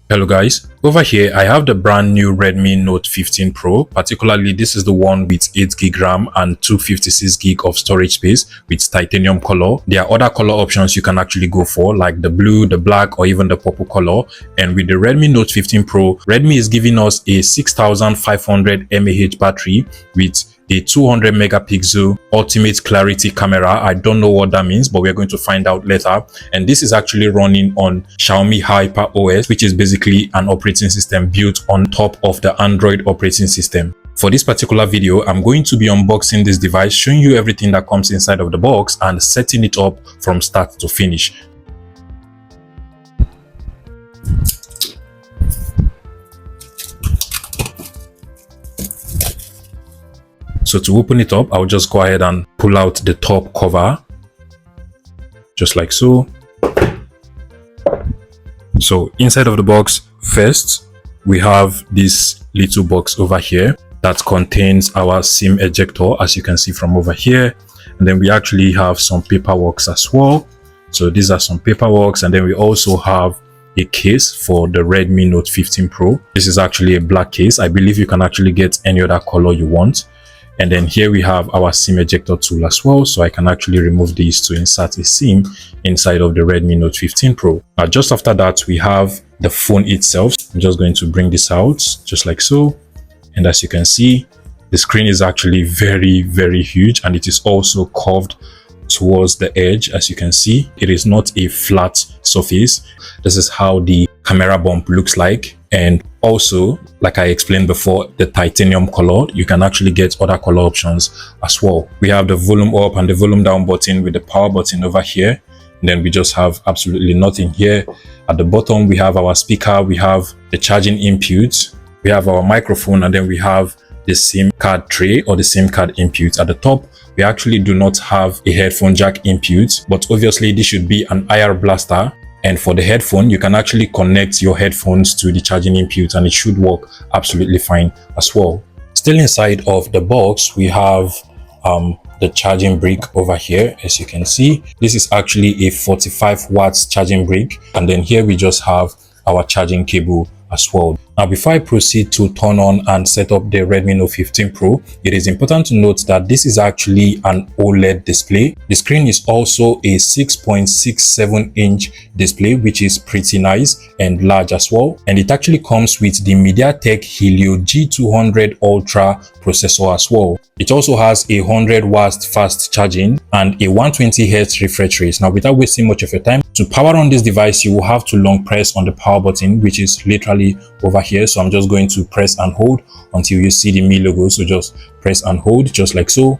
Hello guys, over here I have the brand new Redmi Note 15 Pro. Particularly this is the one with 8GB RAM and 256GB of storage space with titanium color. There are other color options you can actually go for, like the blue, the black, or even the purple color. And with the Redmi Note 15 Pro, Redmi is giving us a 6500 mAh battery with a 200 megapixel ultimate clarity camera. I don't know what that means, but we're going to find out later. And this is actually running on Xiaomi Hyper OS, which is basically an operating system built on top of the Android operating system. For this particular video, I'm going to be unboxing this device, showing you everything that comes inside of the box and setting it up from start to finish. So to open it up, I'll just go ahead and pull out the top cover, just like so. So inside of the box, first, we have this little box over here that contains our SIM ejector, as you can see from over here. And then we actually have some paperwork as well. So these are some paperwork, and then we also have a case for the Redmi Note 15 Pro. This is actually a black case. I believe you can actually get any other color you want. And then here we have our SIM ejector tool as well. So I can actually remove this to insert a SIM inside of the Redmi Note 15 Pro. Now, just after that, we have the phone itself. I'm just going to bring this out just like so. And as you can see, the screen is actually very, very huge, and it is also curved towards the edge. As you can see, it is not a flat surface. This is how the camera bump looks like. And also, like I explained before, the titanium color, you can actually get other color options as well. We have the volume up and the volume down button with the power button over here. And then we just have absolutely nothing here. At the bottom, we have our speaker, we have the charging input, we have our microphone, and then we have the SIM card tray or the SIM card input. At the top, we actually do not have a headphone jack input, but obviously this should be an IR blaster. And for the headphone, you can actually connect your headphones to the charging input, and it should work absolutely fine as well. Still inside of the box, we have the charging brick over here. As you can see, this is actually a 45 watts charging brick. And then here we just have our charging cable as well. Now, before I proceed to turn on and set up the Redmi Note 15 Pro, it is important to note that this is actually an OLED display. The screen is also a 6.67-inch display, which is pretty nice and large as well. And it actually comes with the MediaTek Helio G200 Ultra processor as well. It also has a 100 watts fast charging and a 120Hz refresh rate. Now, without wasting much of your time, to power on this device, you will have to long press on the power button, which is literally over here. So I'm just going to press and hold until you see the Mi logo. So just press and hold just like so.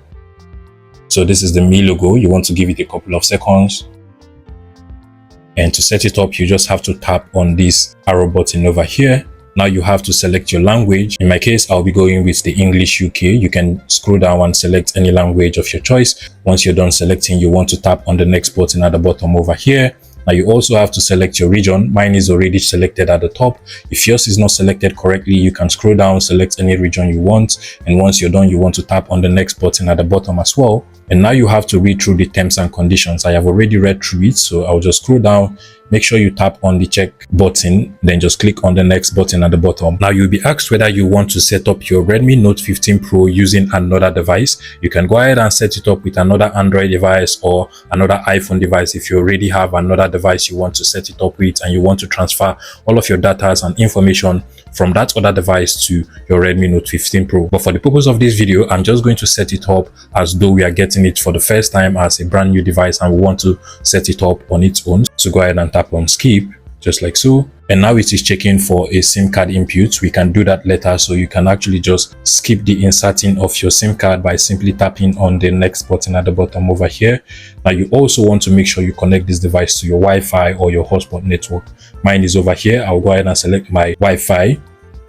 So this is the Mi logo. You want to give it a couple of seconds. And to set it up, you just have to tap on this arrow button over here. Now you have to select your language. In my case, I'll be going with the English UK. You can scroll down and select any language of your choice. Once you're done selecting, you want to tap on the next button at the bottom over here. Now you also have to select your region. Mine is already selected at the top. If yours is not selected correctly, you can scroll down, select any region you want. And once you're done, you want to tap on the next button at the bottom as well. And now you have to read through the terms and conditions. I have already read through it, so I'll just scroll down. Make sure you tap on the check button, then just click on the next button at the bottom. Now you'll be asked whether you want to set up your Redmi Note 15 Pro using another device. You can go ahead and set it up with another Android device or another iPhone device if you already have another device you want to set it up with and you want to transfer all of your data and information from that other device to your Redmi Note 15 Pro. But for the purpose of this video, I'm just going to set it up as though we are getting it for the first time as a brand new device and we want to set it up on its own. So go ahead and tap on skip just like so. And now it is checking for a SIM card input. We can do that later, so you can actually just skip the inserting of your SIM card by simply tapping on the next button at the bottom over here. Now you also want to make sure you connect this device to your Wi-Fi or your hotspot network. Mine is over here. I'll go ahead and select my Wi-Fi,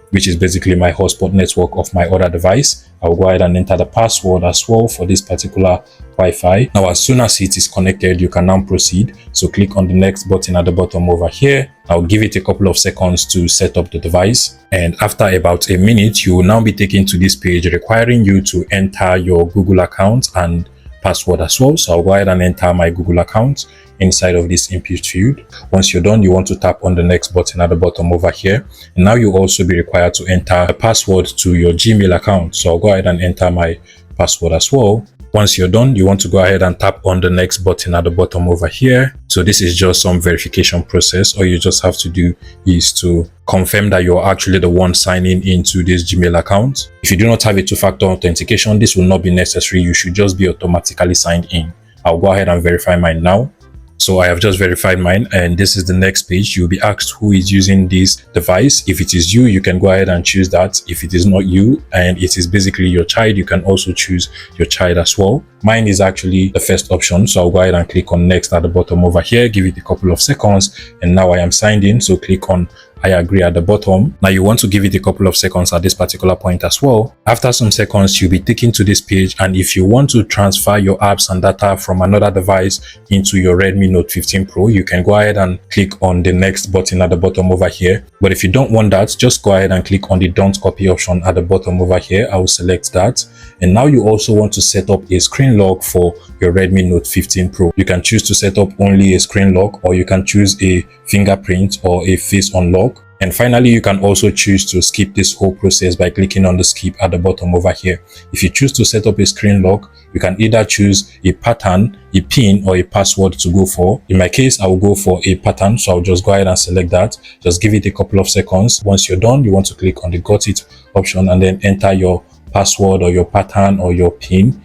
which is basically my hotspot network of my other device. I'll go ahead and enter the password as well for this particular Wi-Fi. Now, as soon as it is connected, you can now proceed. So click on the next button at the bottom over here. I'll give it a couple of seconds to set up the device. And after about a minute, you will now be taken to this page requiring you to enter your Google account and password as well. So I'll go ahead and enter my Google account inside of this input field. Once you're done, you want to tap on the next button at the bottom over here. And now you'll also be required to enter a password to your Gmail account. So I'll go ahead and enter my password as well. Once you're done, you want to go ahead and tap on the next button at the bottom over here. So this is just some verification process. All you just have to do is to confirm that you're actually the one signing into this Gmail account. If you do not have a two-factor authentication, this will not be necessary. You should just be automatically signed in. I'll go ahead and verify mine now. So I have just verified mine, and this is the next page. You'll be asked who is using this device. If it is you, you can go ahead and choose that. If it is not you and it is basically your child, you can also choose your child as well. Mine is actually the first option, so I'll go ahead and click on next at the bottom over here. Give it a couple of seconds, and now I am signed in. So click on I agree at the bottom. Now you want to give it a couple of seconds at this particular point as well. After some seconds, you'll be taken to this page, and if you want to transfer your apps and data from another device into your Redmi Note 15 Pro, you can go ahead and click on the next button at the bottom over here. But if you don't want that, just go ahead and click on the don't copy option at the bottom over here. I will select that. And now you also want to set up a screen lock for your Redmi Note 15 Pro. You can choose to set up only a screen lock, or you can choose a fingerprint or a face unlock. And finally, you can also choose to skip this whole process by clicking on the skip at the bottom over here. If you choose to set up a screen lock, you can either choose a pattern, a pin, or a password to go for. In my case, I will go for a pattern, so I'll just go ahead and select that. Just give it a couple of seconds. Once you're done, you want to click on the got it option and then enter your password or your pattern or your pin.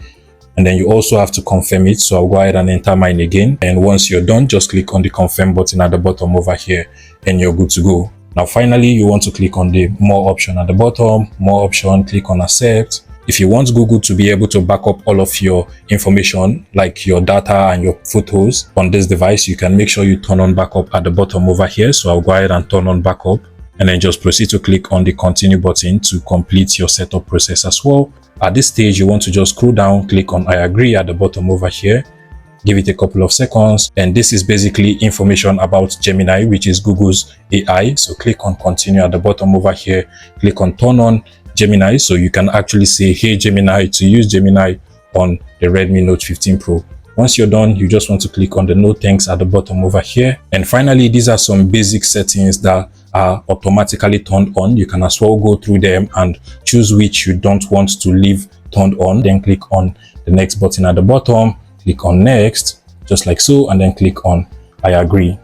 And then you also have to confirm it. So I'll go ahead and enter mine again. And once you're done, just click on the confirm button at the bottom over here and you're good to go. Now, finally, you want to click on the more option at the bottom, more option, click on accept. If you want Google to be able to back up all of your information, like your data and your photos on this device, you can make sure you turn on backup at the bottom over here. So I'll go ahead and turn on backup, and then just proceed to click on the continue button to complete your setup process as well. At this stage, you want to just scroll down, click on I agree at the bottom over here. Give it a couple of seconds, and this is basically information about Gemini, which is Google's AI. So click on continue at the bottom over here, click on turn on Gemini, so you can actually say hey Gemini to use Gemini on the Redmi Note 15 Pro. Once you're done, you just want to click on the no thanks at the bottom over here. And finally, these are some basic settings that are automatically turned on. You can as well go through them and choose which you don't want to leave turned on. Then click on the next button at the bottom, click on next, just like so, and then click on I agree.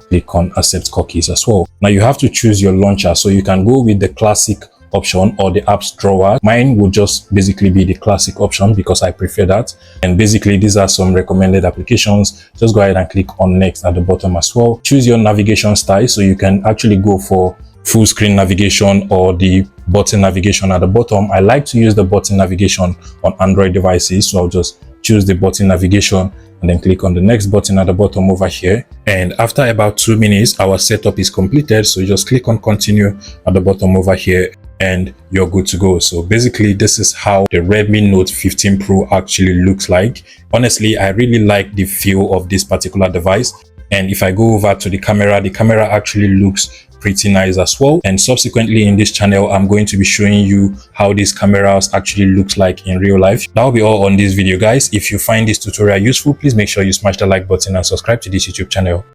Click on accept cookies as well. Now you have to choose your launcher, so you can go with the classic option or the apps drawer. Mine will just basically be the classic option because I prefer that. And basically these are some recommended applications. Just go ahead and click on next at the bottom as well. Choose your navigation style, so you can actually go for full screen navigation or the button navigation at the bottom. I like to use the button navigation on Android devices, so I'll just choose the button navigation and then click on the next button at the bottom over here. And after about 2 minutes, our setup is completed. So you just click on continue at the bottom over here and you're good to go. So basically, this is how the Redmi Note 15 Pro actually looks like. Honestly, I really like the feel of this particular device. And if I go over to the camera actually looks pretty nice as well. And subsequently in this channel, I'm going to be showing you how these cameras actually looks like in real life. That'll be all on this video, guys. If you find this tutorial useful, please make sure you smash the like button and subscribe to this YouTube channel.